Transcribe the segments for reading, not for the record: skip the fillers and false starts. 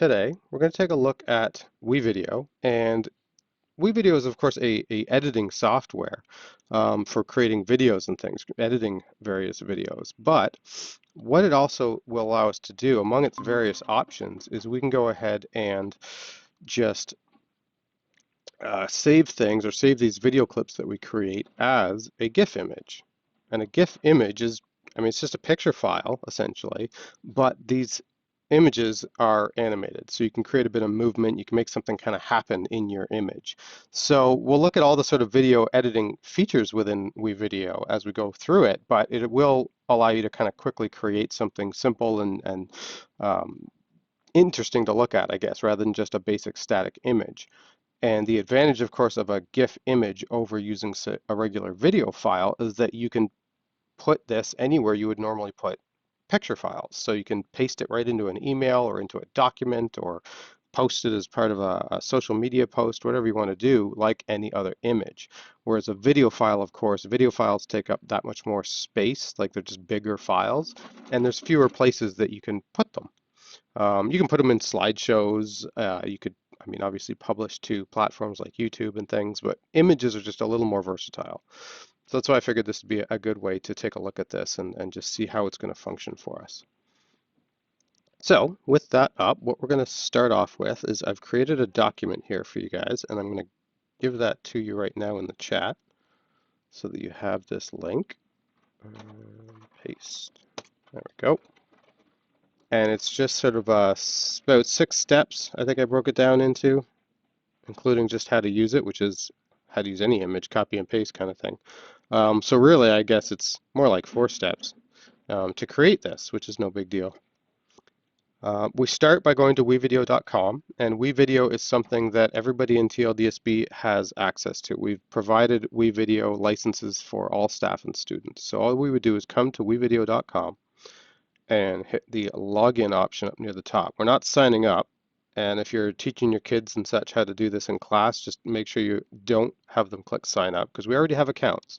Today, we're going to take a look at WeVideo, and WeVideo is, of course, a editing software for creating videos and things, editing various videos. But what it also will allow us to do, among its various options, is we can go ahead and just save things or save these video clips that we create as a GIF image. And a GIF image is, I mean, it's just a picture file, essentially, but these images are animated. So you can create a bit of movement, you can make something kind of happen in your image. So we'll look at all the sort of video editing features within WeVideo as we go through it, but it will allow you to kind of quickly create something simple and interesting to look at, I guess, rather than just a basic static image. And the advantage, of course, of a GIF image over using a regular video file is that you can put this anywhere you would normally put picture files. So you can paste it right into an email or into a document or post it as part of a social media post, whatever you want to do, like any other image. Whereas a video file, of course, video files take up that much more space, like they're just bigger files, and there's fewer places that you can put them. You can put them in slideshows. You could, I mean, obviously publish to platforms like YouTube and things, but images are just a little more versatile. So that's why I figured this would be a good way to take a look at this and just see how it's going to function for us. So with that up, what we're going to start off with is I've created a document here for you guys, and I'm going to give that to you right now in the chat so that you have this link. Paste. There we go. And it's just sort of about 6 steps, I think I broke it down into, including just how to use it, which is how to use any image, copy and paste kind of thing. So really, I guess it's more like 4 steps to create this, which is no big deal. We start by going to WeVideo.com, and WeVideo is something that everybody in TLDSB has access to. We've provided WeVideo licenses for all staff and students. So all we would do is come to WeVideo.com and hit the login option up near the top. We're not signing up, and if you're teaching your kids and such how to do this in class, just make sure you don't have them click sign up because we already have accounts.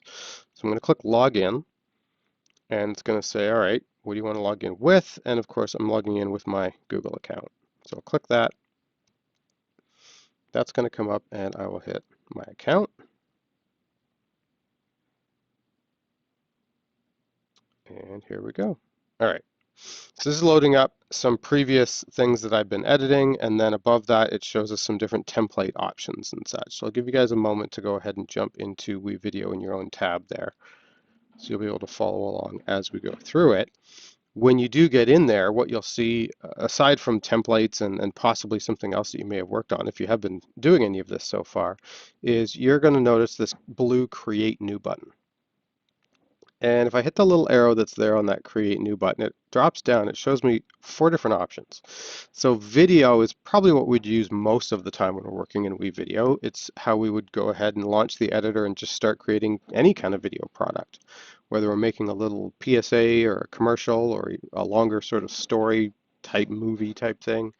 So I'm going to click login, and it's going to say, all right, what do you want to log in with? And of course, I'm logging in with my Google account. So I'll click that. That's going to come up, and I will hit my account. And here we go. All right. So this is loading up some previous things that I've been editing, and then above that it shows us some different template options and such. So I'll give you guys a moment to go ahead and jump into WeVideo in your own tab there. So you'll be able to follow along as we go through it. When you do get in there, what you'll see, aside from templates and possibly something else that you may have worked on, if you have been doing any of this so far, is you're going to notice this blue Create New button. And if I hit the little arrow that's there on that Create New button, it drops down. It shows me 4 different options. So video is probably what we'd use most of the time when we're working in WeVideo. It's how we would go ahead and launch the editor and just start creating any kind of video product, whether we're making a little PSA or a commercial or a longer sort of story type movie type thing.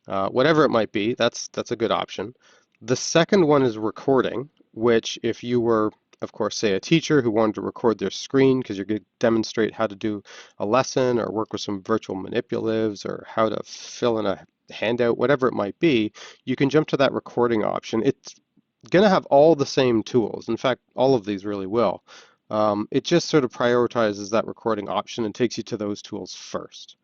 Whatever it might be, that's a good option. The second one is recording, which if you were, of course, say a teacher who wanted to record their screen because you're going to demonstrate how to do a lesson or work with some virtual manipulatives or how to fill in a handout, whatever it might be, you can jump to that recording option. It's going to have all the same tools. In fact, all of these really will. It just sort of prioritizes that recording option and takes you to those tools first.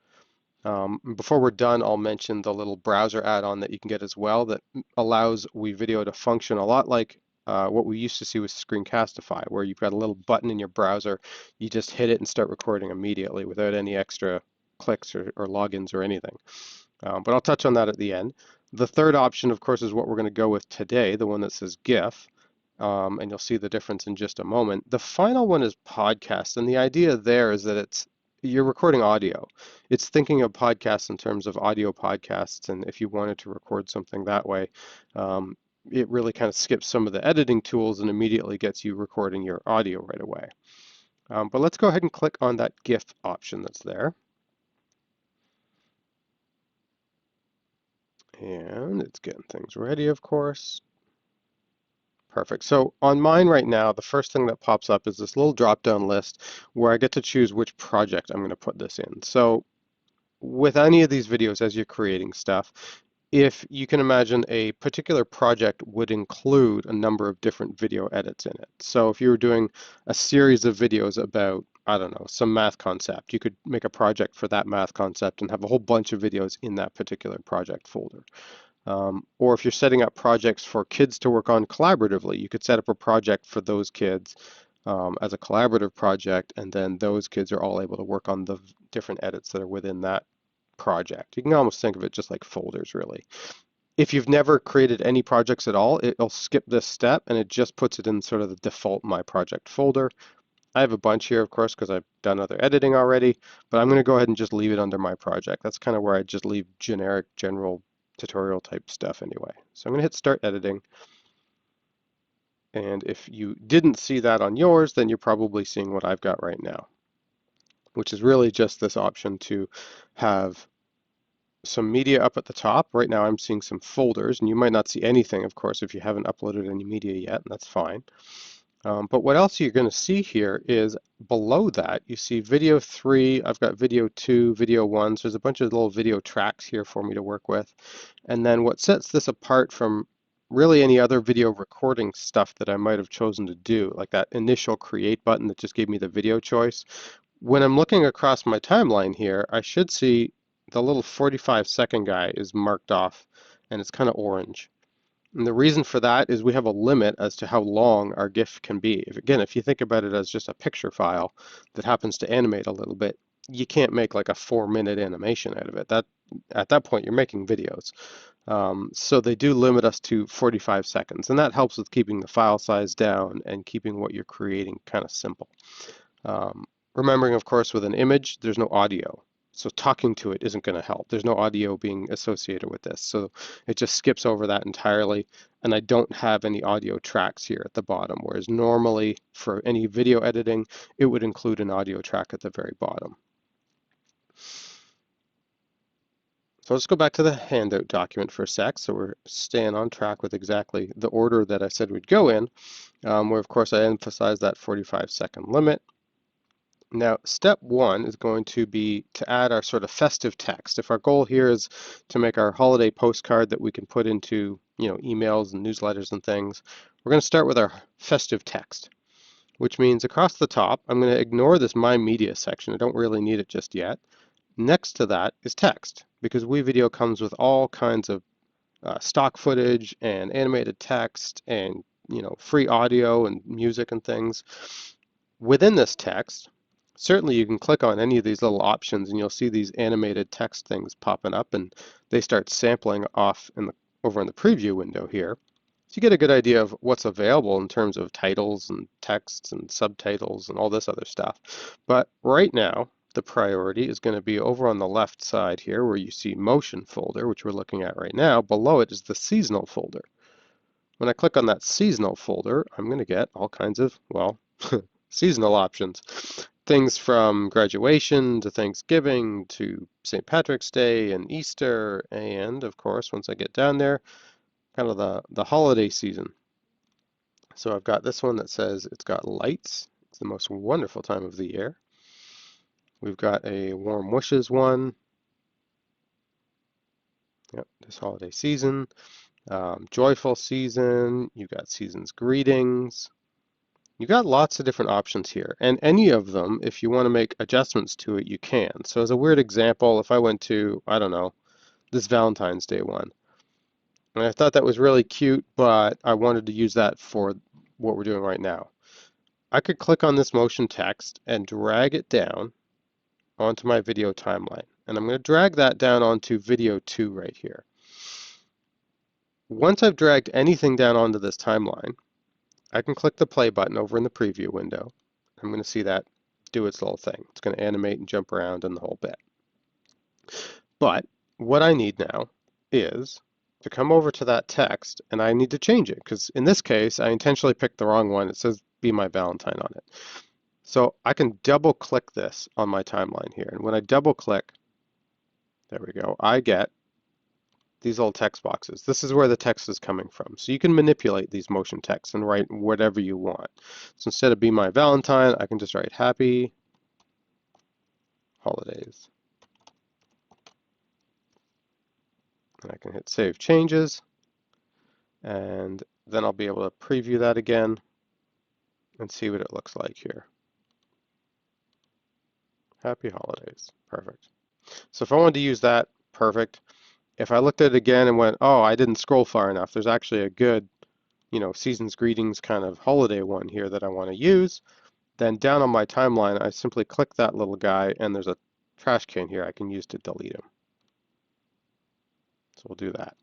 Before we're done, I'll mention the little browser add-on that you can get as well that allows WeVideo to function a lot like what we used to see with Screencastify, where you've got a little button in your browser, you just hit it and start recording immediately without any extra clicks or logins or anything. But I'll touch on that at the end. The third option, of course, is what we're going to go with today, the one that says GIF. And you'll see the difference in just a moment. The final one is podcast, and the idea there is that you're recording audio. It's thinking of podcasts in terms of audio podcasts, and if you wanted to record something that way, it really kind of skips some of the editing tools and immediately gets you recording your audio right away. But let's go ahead and click on that GIF option that's there. And it's getting things ready, of course. Perfect. So on mine right now, the first thing that pops up is this little drop-down list where I get to choose which project I'm going to put this in. So with any of these videos as you're creating stuff, if you can imagine a particular project would include a number of different video edits in it. So if you were doing a series of videos about, I don't know, some math concept, you could make a project for that math concept and have a whole bunch of videos in that particular project folder. Or if you're setting up projects for kids to work on collaboratively, you could set up a project for those kids as a collaborative project, and then those kids are all able to work on the different edits that are within that project. You can almost think of it just like folders, really. If you've never created any projects at all, it'll skip this step and it just puts it in sort of the default My Project folder. I have a bunch here, of course, because I've done other editing already, but I'm going to go ahead and just leave it under My Project. That's kind of where I just leave generic, general tutorial type stuff anyway. So I'm going to hit Start Editing. And if you didn't see that on yours, then you're probably seeing what I've got right now, which is really just this option to have some media up at the top. Right now I'm seeing some folders, and you might not see anything, of course, if you haven't uploaded any media yet, and that's fine. But what else you're going to see here is below that, you see video 3, I've got video 2, video 1, so there's a bunch of little video tracks here for me to work with. And then what sets this apart from really any other video recording stuff that I might have chosen to do, like that initial create button that just gave me the video choice. When I'm looking across my timeline here, I should see the little 45-second guy is marked off, and it's kind of orange. And the reason for that is we have a limit as to how long our GIF can be. If you think about it as just a picture file that happens to animate a little bit, you can't make like a 4-minute animation out of it. At that point, you're making videos. So they do limit us to 45 seconds, and that helps with keeping the file size down and keeping what you're creating kind of simple. Remembering, of course, with an image, there's no audio. So talking to it isn't going to help. There's no audio being associated with this. So it just skips over that entirely. And I don't have any audio tracks here at the bottom, whereas normally for any video editing, it would include an audio track at the very bottom. So let's go back to the handout document for a sec. So we're staying on track with exactly the order that I said we'd go in, where of course I emphasize that 45-second limit. Now, step 1 is going to be to add our sort of festive text. If our goal here is to make our holiday postcard that we can put into, emails and newsletters and things, we're going to start with our festive text, which means across the top, I'm going to ignore this My Media section. I don't really need it just yet. Next to that is text, because WeVideo comes with all kinds of stock footage and animated text and, free audio and music and things. Within this text, certainly you can click on any of these little options and you'll see these animated text things popping up, and they start sampling off over in the preview window here. So you get a good idea of what's available in terms of titles and texts and subtitles and all this other stuff. But right now, the priority is going to be over on the left side here where you see motion folder, which we're looking at right now. Below it is the seasonal folder. When I click on that seasonal folder, I'm going to get all kinds of, well, seasonal options. Things from graduation to Thanksgiving to St. Patrick's Day and Easter, and of course, once I get down there, kind of the holiday season. So I've got this one that says it's got lights. It's the most wonderful time of the year. We've got a warm wishes one. Yep, this holiday season. Joyful season. You've got season's greetings. You've got lots of different options here, and any of them, if you want to make adjustments to it, you can. So as a weird example, if I went to, I don't know, this Valentine's Day one, and I thought that was really cute, but I wanted to use that for what we're doing right now, I could click on this motion text and drag it down onto my video timeline. And I'm going to drag that down onto video 2 right here. Once I've dragged anything down onto this timeline, I can click the play button over in the preview window. I'm going to see that do its little thing. It's going to animate and jump around and the whole bit. But what I need now is to come over to that text, and I need to change it, because in this case, I intentionally picked the wrong one. It says Be My Valentine on it. So I can double click this on my timeline here. And when I double click, there we go, I get these little text boxes. This is where the text is coming from. So you can manipulate these motion texts and write whatever you want. So instead of Be My Valentine, I can just write Happy Holidays. I can hit Save Changes, and then I'll be able to preview that again and see what it looks like here. Happy holidays. Perfect. So if I wanted to use that, perfect. If I looked at it again and went, oh, I didn't scroll far enough, there's actually a good, season's greetings kind of holiday one here that I want to use, then down on my timeline, I simply click that little guy and there's a trash can here I can use to delete him. So we'll do that.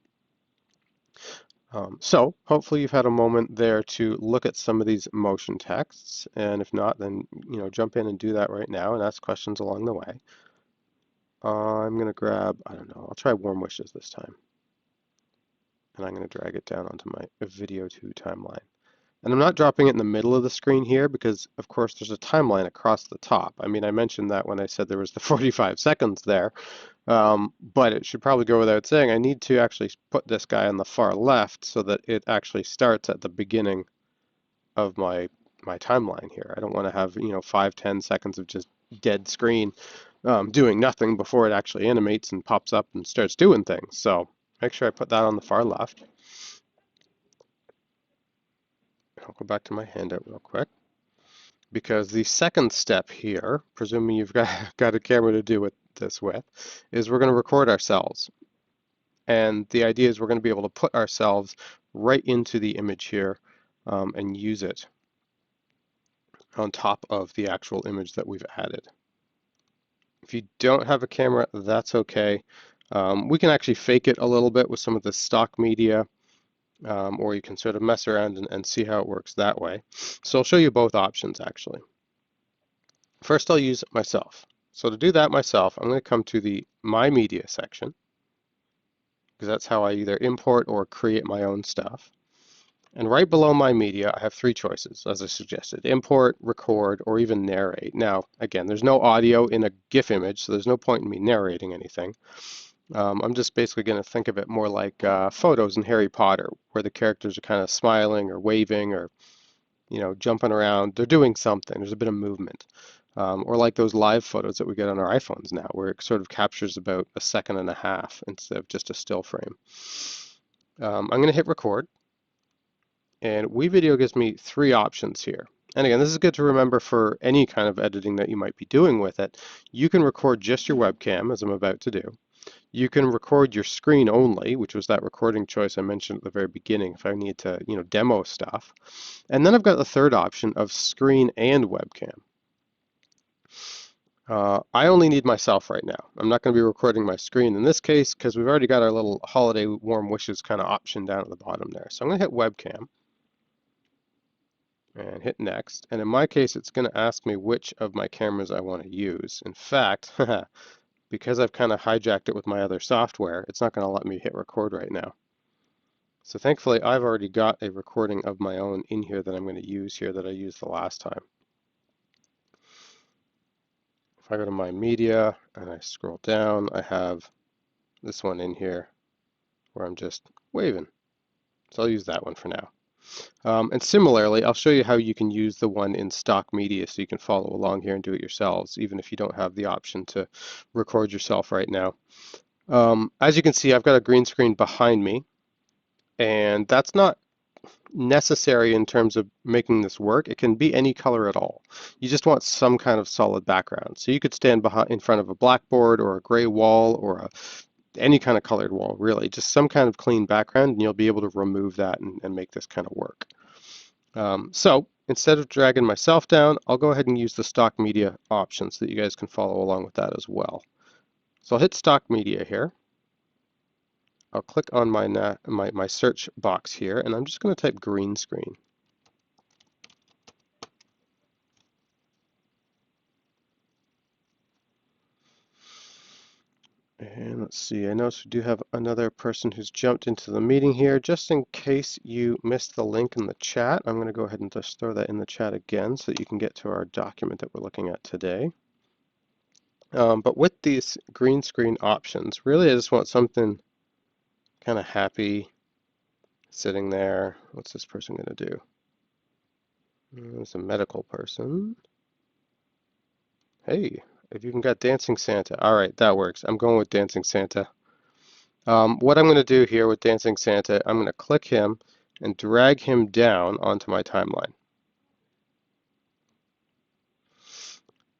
So hopefully you've had a moment there to look at some of these motion texts, and if not, then jump in and do that right now and ask questions along the way. I'm going to grab, I don't know, I'll try warm wishes this time. And I'm going to drag it down onto my video 2 timeline. And I'm not dropping it in the middle of the screen here because, of course, there's a timeline across the top. I mean, I mentioned that when I said there was the 45 seconds there, but it should probably go without saying, I need to actually put this guy on the far left so that it actually starts at the beginning of my timeline here. I don't want to have 5-10 seconds of just dead screen doing nothing before it actually animates and pops up and starts doing things. So make sure I put that on the far left. I'll go back to my handout real quick, because the second step here, presuming you've got a camera to do this with, is we're going to record ourselves. And the idea is we're going to be able to put ourselves right into the image here and use it on top of the actual image that we've added. If you don't have a camera, that's okay. We can actually fake it a little bit with some of the stock media, or you can sort of mess around and see how it works that way. So I'll show you both options actually. First, I'll use myself. So to do that myself, I'm going to come to the My Media section, because that's how I either import or create my own stuff. And right below My Media, I have 3 choices, as I suggested: import, record, or even narrate. Now, again, there's no audio in a GIF image, so there's no point in me narrating anything. I'm just basically going to think of it more like photos in Harry Potter, where the characters are kind of smiling or waving or jumping around. They're doing something. There's a bit of movement. Or like those live photos that we get on our iPhones now, where it sort of captures about 1.5 seconds instead of just a still frame. I'm going to hit record, and WeVideo gives me 3 options here. And again, this is good to remember for any kind of editing that you might be doing with it. You can record just your webcam, as I'm about to do. You can record your screen only, which was that recording choice I mentioned at the very beginning if I need to, demo stuff. And then I've got the third option of screen and webcam. I only need myself right now. I'm not going to be recording my screen in this case because we've already got our little holiday warm wishes kind of option down at the bottom there. So I'm going to hit webcam and hit next. And in my case, it's going to ask me which of my cameras I want to use. In fact, because I've kind of hijacked it with my other software, it's not going to let me hit record right now. So thankfully, I've already got a recording of my own in here that I'm going to use here that I used the last time. If I go to my media and I scroll down, I have this one in here where I'm just waving. So I'll use that one for now. And similarly, I'll show you how you can use the one in stock media so you can follow along here and do it yourselves, even if you don't have the option to record yourself right now. As you can see, I've got a green screen behind me, and that's not necessary in terms of making this work. It can be any color at all. You just want some kind of solid background. So you could stand in front of a blackboard or a gray wall or any kind of colored wall, really. Just some kind of clean background, and you'll be able to remove that and make this kind of work. So instead of dragging myself down, I'll go ahead and use the stock media option so that you guys can follow along with that as well. So I'll hit stock media here. I'll click on my search box here, and I'm just going to type green screen. And let's see, I notice we do have another person who's jumped into the meeting here. Just in case you missed the link in the chat, I'm going to go ahead and just throw that in the chat again so that you can get to our document that we're looking at today. But with these green screen options, really I just want something kind of happy sitting there. What's this person going to do? It's a medical person. Hey, if you even got Dancing Santa. All right, that works. I'm going with Dancing Santa. What I'm going to do here with Dancing Santa, I'm going to click him and drag him down onto my timeline.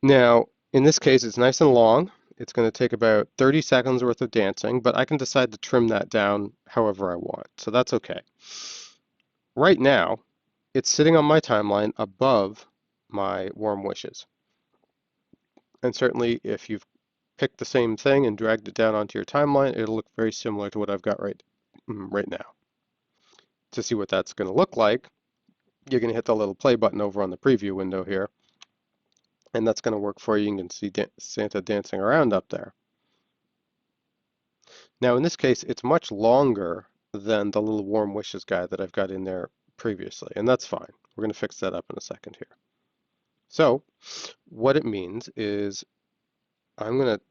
Now, in this case, it's nice and long. It's going to take about 30 seconds worth of dancing, but I can decide to trim that down however I want, so that's okay. Right now, it's sitting on my timeline above my warm wishes. And certainly, if you've picked the same thing and dragged it down onto your timeline, it'll look very similar to what I've got right now. To see what that's going to look like, you're going to hit the little play button over on the preview window here, and that's going to work for you. You can see Santa dancing around up there. Now in this case, it's much longer than the little warm wishes guy that I've got in there previously, and that's fine. We're going to fix that up in a second here. So what it means is I'm going to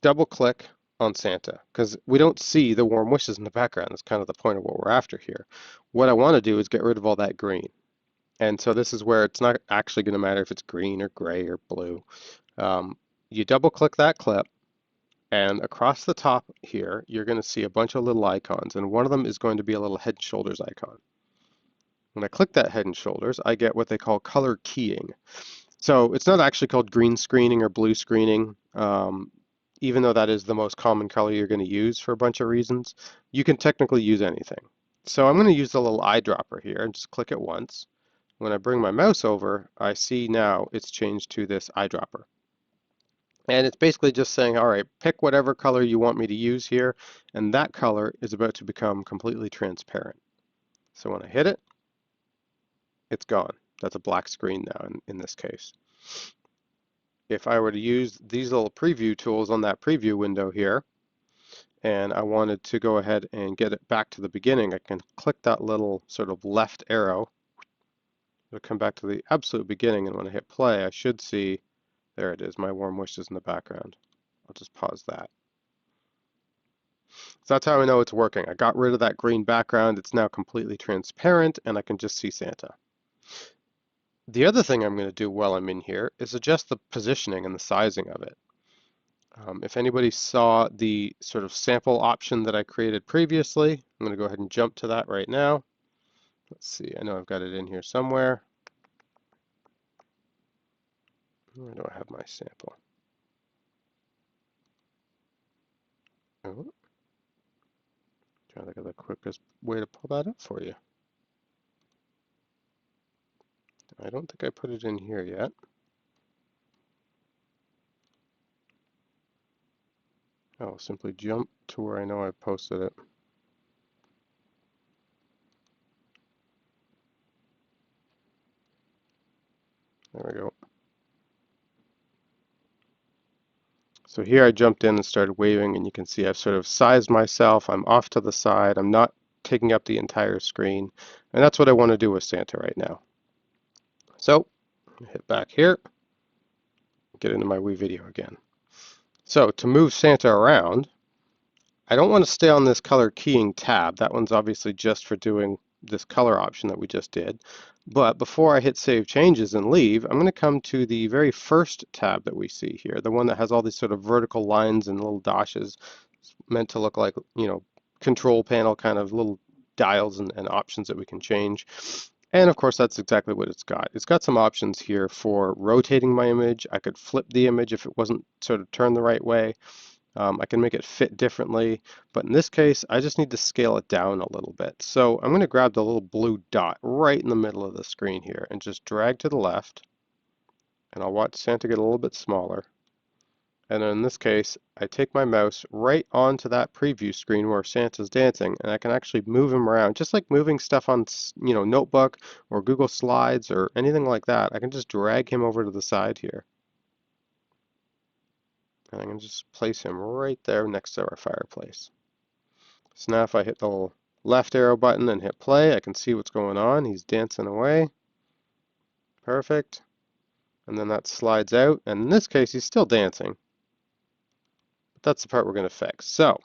double click on Santa because we don't see the warm wishes in the background. That's kind of the point of what we're after here. What I want to do is get rid of all that green. And so this is where it's not actually going to matter if it's green or gray or blue. You double click that clip, and across the top here, you're going to see a bunch of little icons, and one of them is going to be a little head and shoulders icon. When I click that head and shoulders, I get what they call color keying. So it's not actually called green screening or blue screening, even though that is the most common color you're going to use for a bunch of reasons. You can technically use anything. So I'm going to use the little eyedropper here and just click it once. When I bring my mouse over, I see now it's changed to this eyedropper. And it's basically just saying, all right, pick whatever color you want me to use here, and that color is about to become completely transparent. So when I hit it, it's gone. That's a black screen now in this case. If I were to use these little preview tools on that preview window here, and I wanted to go ahead and get it back to the beginning, I can click that little sort of left arrow. It'll come back to the absolute beginning, and when I hit play, I should see, there it is, my warm wishes in the background. I'll just pause that. So that's how I know it's working. I got rid of that green background. It's now completely transparent, and I can just see Santa. The other thing I'm going to do while I'm in here is adjust the positioning and the sizing of it. If anybody saw the sort of sample option that I created previously, I'm going to go ahead and jump to that right now. Let's see, I know I've got it in here somewhere. Where do I have my sample? Oh, trying to think of the quickest way to pull that up for you. I don't think I put it in here yet. I'll simply jump to where I know I posted it. There we go. So here I jumped in and started waving, and you can see I've sort of sized myself. I'm off to the side. I'm not taking up the entire screen. And that's what I want to do with Santa right now. So hit back here, get into my WeVideo again. So to move Santa around, I don't want to stay on this color keying tab. That one's obviously just for doing this color option that we just did. But before I hit Save Changes and leave, I'm going to come to the very first tab that we see here, the one that has all these sort of vertical lines and little dashes. It's meant to look like, control panel kind of little dials and options that we can change. And of course, that's exactly what it's got. It's got some options here for rotating my image. I could flip the image if it wasn't sort of turned the right way. I can make it fit differently, but in this case, I just need to scale it down a little bit. So I'm going to grab the little blue dot right in the middle of the screen here and just drag to the left, and I'll watch Santa get a little bit smaller. And then in this case, I take my mouse right onto that preview screen where Santa's dancing, and I can actually move him around, just like moving stuff on, Notebook or Google Slides or anything like that. I can just drag him over to the side here. And I can just place him right there next to our fireplace. So now if I hit the little left arrow button and hit play, I can see what's going on. He's dancing away. Perfect. And then that slides out. And in this case, he's still dancing. But that's the part we're going to fix. So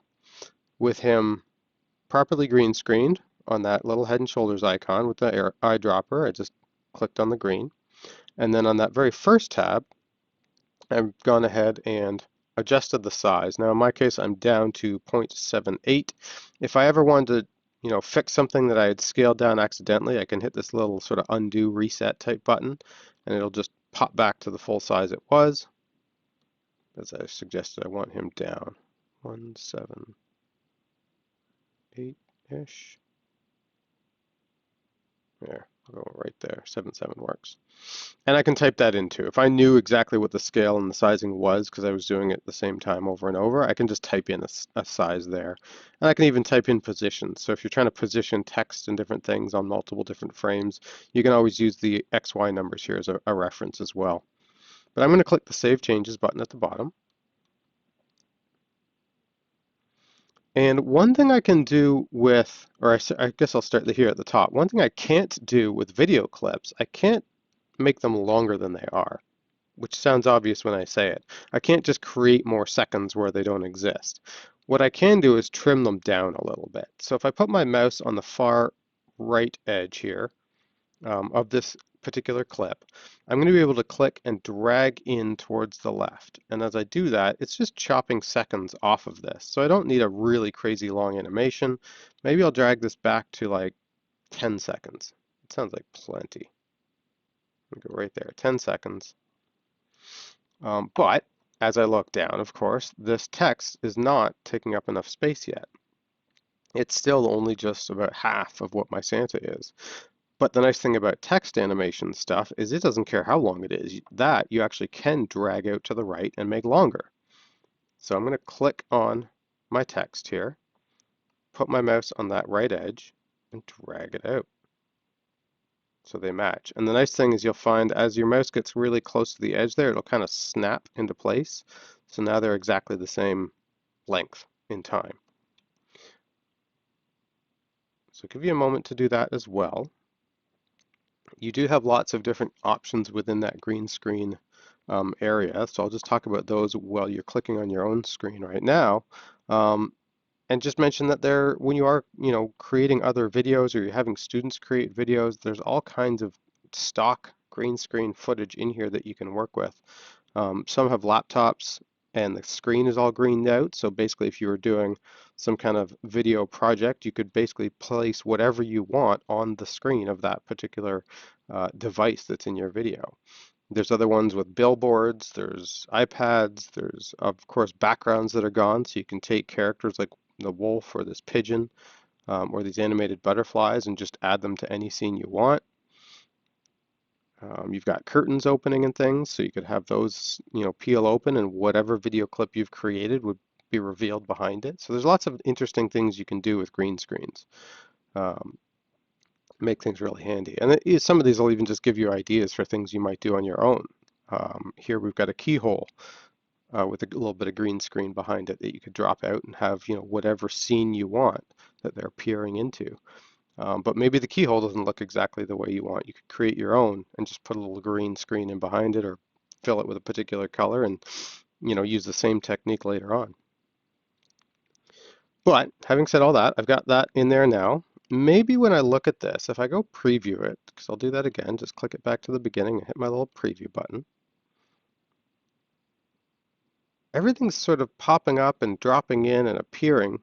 with him properly green screened on that little head and shoulders icon with the eyedropper, I just clicked on the green. And then on that very first tab, I've gone ahead and adjusted the size. Now in my case, I'm down to 0.78. If I ever wanted to, fix something that I had scaled down accidentally, I can hit this little sort of undo reset type button, and it'll just pop back to the full size it was. As I suggested, I want him down 178-ish. There, I'll go right there. 7.7 works. And I can type that in too. If I knew exactly what the scale and the sizing was, because I was doing it at the same time over and over, I can just type in a size there. And I can even type in positions. So if you're trying to position text and different things on multiple different frames, you can always use the XY numbers here as a reference as well. But I'm going to click the Save Changes button at the bottom. And one thing I can do with, or I guess I'll start here at the top. One thing I can't do with video clips, I can't make them longer than they are, which sounds obvious when I say it. I can't just create more seconds where they don't exist. What I can do is trim them down a little bit. So if I put my mouse on the far right edge here of this particular clip, I'm going to be able to click and drag in towards the left. And as I do that, it's just chopping seconds off of this. So I don't need a really crazy long animation. Maybe I'll drag this back to like 10 seconds. It sounds like plenty. Go right there, 10 seconds. But as I look down, of course, this text is not taking up enough space yet. It's still only just about half of what my Santa is. But the nice thing about text animation stuff is it doesn't care how long it is. That you actually can drag out to the right and make longer. So I'm going to click on my text here, put my mouse on that right edge, and drag it out so they match. And the nice thing is you'll find as your mouse gets really close to the edge there, it'll kind of snap into place. So now they're exactly the same length in time. So give you a moment to do that as well. You do have lots of different options within that green screen area. So I'll just talk about those while you're clicking on your own screen right now. And just mention that when you are, creating other videos or you're having students create videos, there's all kinds of stock green screen footage in here that you can work with. Some have laptops and the screen is all greened out. So basically, if you were doing some kind of video project, you could basically place whatever you want on the screen of that particular device that's in your video. There's other ones with billboards, there's iPads, there's of course backgrounds that are gone, so you can take characters like the wolf or this pigeon or these animated butterflies and just add them to any scene you want. You've got curtains opening and things, so you could have those, peel open and whatever video clip you've created would be revealed behind it. So there's lots of interesting things you can do with green screens. Make things really handy. And some of these will even just give you ideas for things you might do on your own. Here we've got a keyhole with a little bit of green screen behind it that you could drop out and have, whatever scene you want that they're peering into. But maybe the keyhole doesn't look exactly the way you want. You could create your own and just put a little green screen in behind it or fill it with a particular color and, use the same technique later on. But having said all that, I've got that in there now. Maybe when I look at this, if I go preview it, because I'll do that again, just click it back to the beginning and hit my little preview button. Everything's sort of popping up and dropping in and appearing,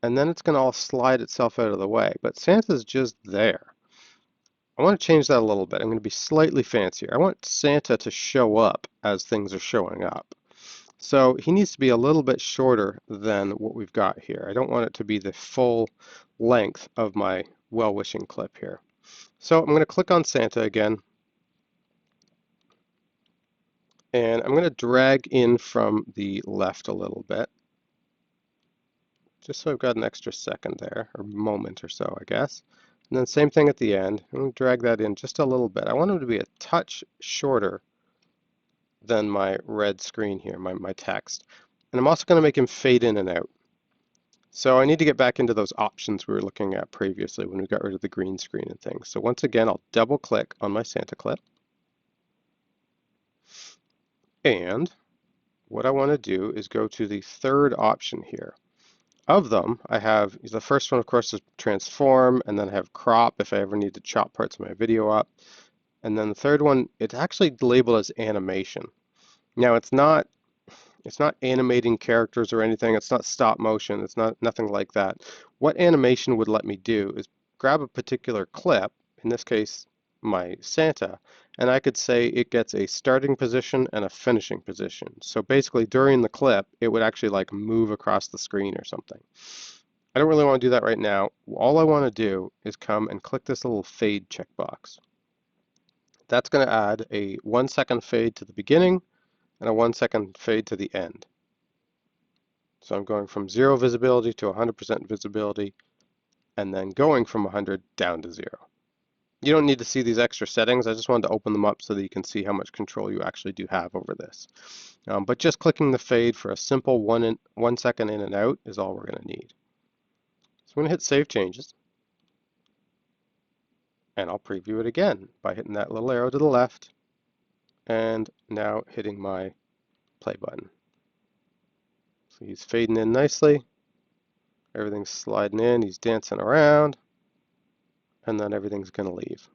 and then it's going to all slide itself out of the way. But Santa's just there. I want to change that a little bit. I'm going to be slightly fancier. I want Santa to show up as things are showing up. So he needs to be a little bit shorter than what we've got here. I don't want it to be the full length of my well-wishing clip here. So I'm going to click on Santa again. And I'm going to drag in from the left a little bit. Just so I've got an extra second there, or moment or so, I guess. And then same thing at the end. I'm going to drag that in just a little bit. I want him to be a touch shorter than my red screen here, my text. And I'm also going to make him fade in and out. So I need to get back into those options we were looking at previously when we got rid of the green screen and things. So once again, I'll double click on my Santa clip. And what I want to do is go to the third option here. Of them, I have, the first one, of course, is transform, and then I have crop if I ever need to chop parts of my video up. And then the third one, it's actually labeled as animation. Now, it's not It's not animating characters or anything. It's not stop motion. It's not nothing like that. What animation would let me do is grab a particular clip, in this case, my Santa, and I could say it gets a starting position and a finishing position. So basically, during the clip, it would actually like move across the screen or something. I don't really want to do that right now. All I want to do is come and click this little fade checkbox. That's going to add a 1 second fade to the beginning and a 1 second fade to the end. So I'm going from 0 visibility to 100% visibility, and then going from 100 down to 0. You don't need to see these extra settings. I just wanted to open them up so that you can see how much control you actually do have over this. But just clicking the fade for a simple 1 second in and out is all we're going to need. So I'm going to hit Save Changes, and I'll preview it again by hitting that little arrow to the left, and now hitting my play button. So he's fading in nicely. Everything's sliding in. He's dancing around. And then everything's going to leave.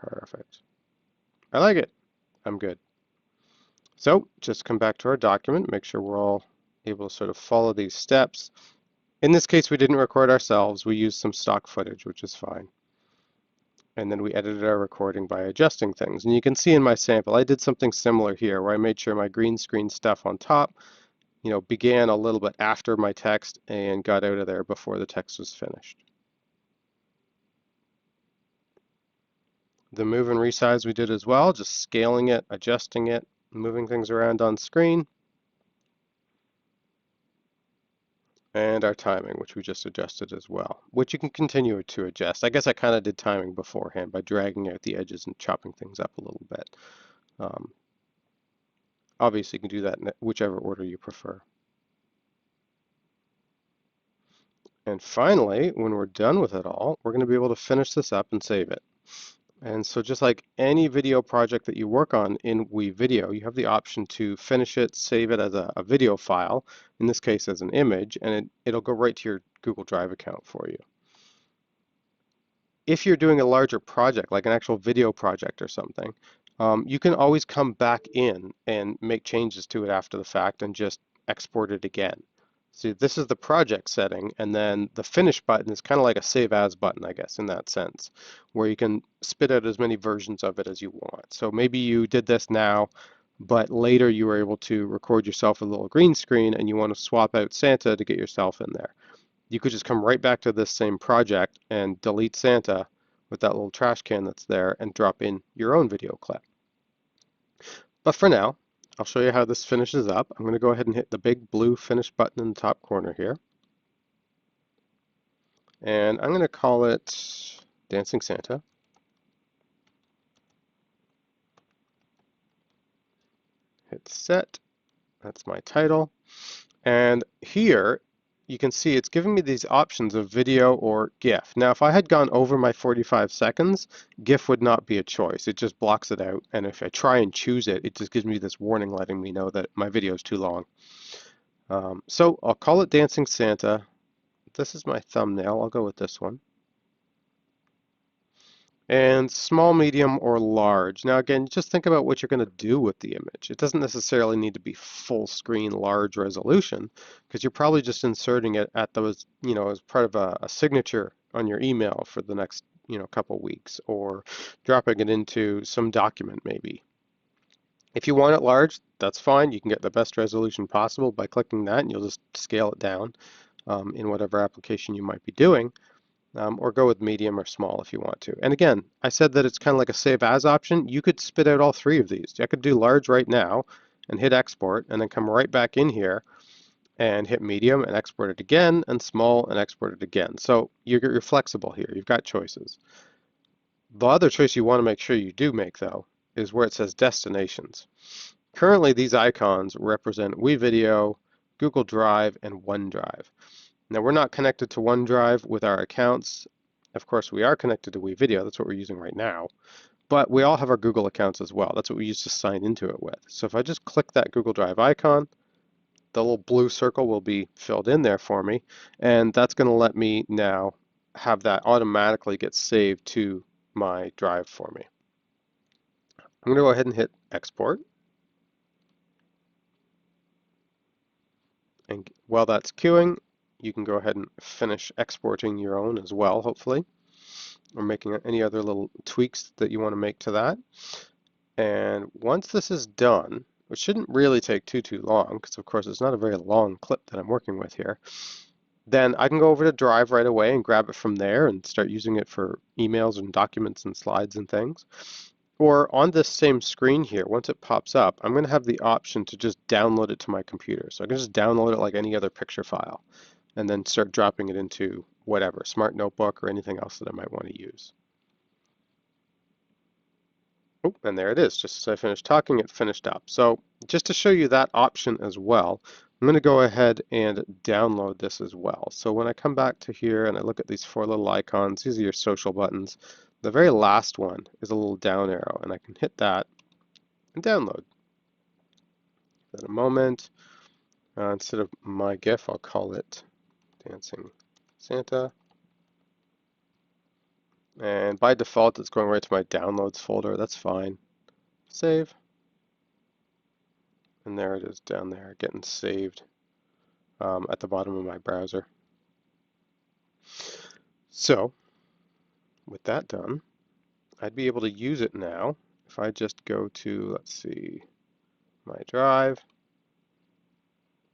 Perfect. I like it. I'm good. So just come back to our document, make sure we're all able to sort of follow these steps. In this case, we didn't record ourselves. We used some stock footage, which is fine. And then we edited our recording by adjusting things. And you can see in my sample, I did something similar here where I made sure my green screen stuff on top, began a little bit after my text and got out of there before the text was finished. The move and resize we did as well, just scaling it, adjusting it, moving things around on screen. And our timing, which we just adjusted as well, which you can continue to adjust. I guess I kind of did timing beforehand by dragging out the edges and chopping things up a little bit. Obviously, you can do that in whichever order you prefer. And finally, when we're done with it all, we're going to be able to finish this up and save it. And so just like any video project that you work on in WeVideo, you have the option to finish it, save it as a video file, in this case as an image, and it'll go right to your Google Drive account for you. If you're doing a larger project, like an actual video project or something, you can always come back in and make changes to it after the fact and just export it again. See, this is the project setting, and then the finish button is kind of like a save as button, I guess, in that sense, where you can spit out as many versions of it as you want. So maybe you did this now, but later you were able to record yourself with a little green screen and you want to swap out Santa to get yourself in there. You could just come right back to this same project and delete Santa with that little trash can that's there and drop in your own video clip. But for now, I'll show you how this finishes up. I'm going to go ahead and hit the big blue finish button in the top corner here. And I'm going to call it Dancing Santa. Hit set. That's my title. And here you can see it's giving me these options of video or GIF. Now, if I had gone over my 45 seconds, GIF would not be a choice. It just blocks it out. And if I try and choose it, it just gives me this warning letting me know that my video is too long. So I'll call it Dancing Santa. This is my thumbnail. I'll go with this one. And small, medium, or large. Now again, just think about what you're going to do with the image. It doesn't necessarily need to be full screen, large resolution, because you're probably just inserting it at those, as part of a signature on your email for the next, couple weeks, or dropping it into some document maybe. If you want it large, that's fine. You can get the best resolution possible by clicking that, and you'll just scale it down in whatever application you might be doing. Or go with medium or small if you want to. And again, I said that it's kind of like a save as option. You could spit out all three of these. I could do large right now and hit export and then come right back in here and hit medium and export it again, and small and export it again. So you're flexible here. You've got choices. The other choice you want to make sure you do make, though, is where it says destinations. Currently, these icons represent WeVideo, Google Drive, and OneDrive. Now, we're not connected to OneDrive with our accounts. Of course, we are connected to WeVideo. That's what we're using right now. But we all have our Google accounts as well. That's what we used to sign into it with. So if I just click that Google Drive icon, the little blue circle will be filled in there for me. And that's going to let me now have that automatically get saved to my drive for me. I'm going to go ahead and hit export. And while that's queuing, you can go ahead and finish exporting your own as well, hopefully, or making any other little tweaks that you want to make to that. And once this is done, which shouldn't really take too long, because of course it's not a very long clip that I'm working with here, then I can go over to Drive right away and grab it from there and start using it for emails and documents and slides and things. Or on this same screen here, once it pops up, I'm going to have the option to just download it to my computer. So I can just download it like any other picture file and then start dropping it into whatever, Smart Notebook or anything else that I might want to use. Oh, and there it is. Just as I finished talking, it finished up. So just to show you that option as well, I'm going to go ahead and download this as well. So when I come back to here and I look at these four little icons, these are your social buttons. The very last one is a little down arrow, and I can hit that and download. In a moment, instead of my GIF, I'll call it Dancing Santa. And by default, it's going right to my downloads folder. That's fine. Save. And there it is down there, getting saved at the bottom of my browser. So, with that done, I'd be able to use it now if I just go to, let's see, my drive.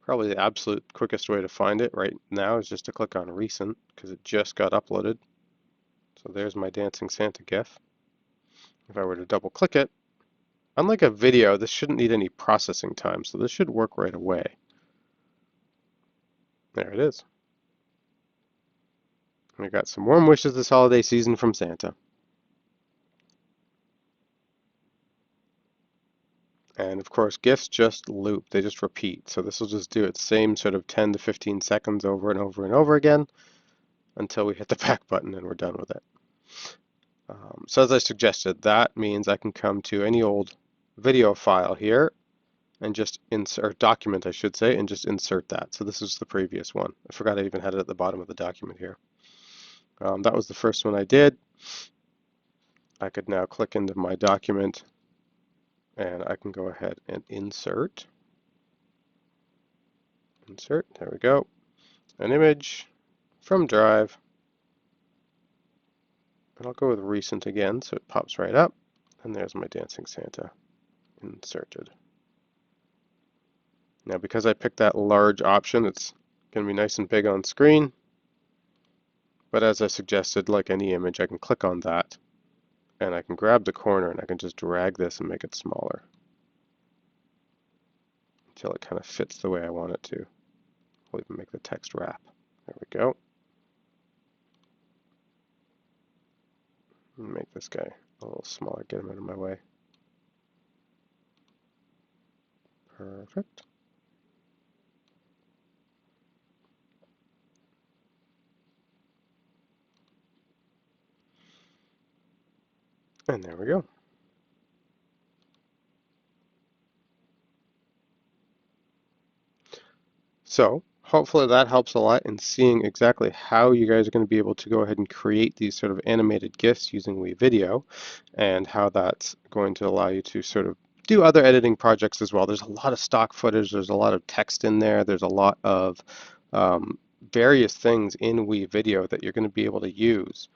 Probably the absolute quickest way to find it right now is just to click on Recent, because it just got uploaded. So there's my Dancing Santa GIF. If I were to double click it, unlike a video, this shouldn't need any processing time, so this should work right away. There it is. We got some warm wishes this holiday season from Santa. And of course, GIFs just loop, they just repeat. So this will just do its same sort of 10 to 15 seconds over and over and over again until we hit the back button and we're done with it. So as I suggested, that means I can come to any old video file here and just insert, or document I should say, and just insert that. So this is the previous one. I forgot I even had it at the bottom of the document here. That was the first one I did. I could now click into my document and I can go ahead and insert. Insert, there we go. An image from Drive. And I'll go with recent again so it pops right up. And there's my Dancing Santa inserted. Now because I picked that large option, it's going to be nice and big on screen. But as I suggested, like any image, I can click on that and I can grab the corner and I can just drag this and make it smaller until it kind of fits the way I want it to. I'll even make the text wrap. There we go. Make this guy a little smaller, get him out of my way. Perfect. And there we go. So hopefully that helps a lot in seeing exactly how you guys are going to be able to go ahead and create these sort of animated GIFs using WeVideo, and how that's going to allow you to sort of do other editing projects as well. There's a lot of stock footage, there's a lot of text in there, there's a lot of various things in WeVideo that you're going to be able to use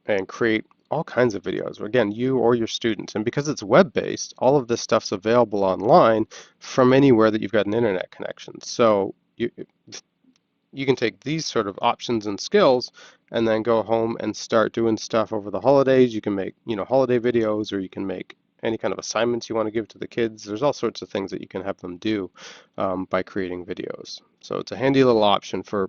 and create all kinds of videos. Again, you or your students. And because it's web-based, all of this stuff's available online from anywhere that you've got an internet connection. So you can take these sort of options and skills and then go home and start doing stuff over the holidays. You can make, holiday videos, or you can make any kind of assignments you want to give to the kids. There's all sorts of things that you can have them do by creating videos. So it's a handy little option for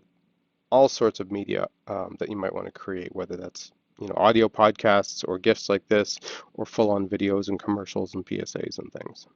all sorts of media that you might want to create, whether that's audio podcasts or GIFs like this, or full-on videos and commercials and PSAs and things.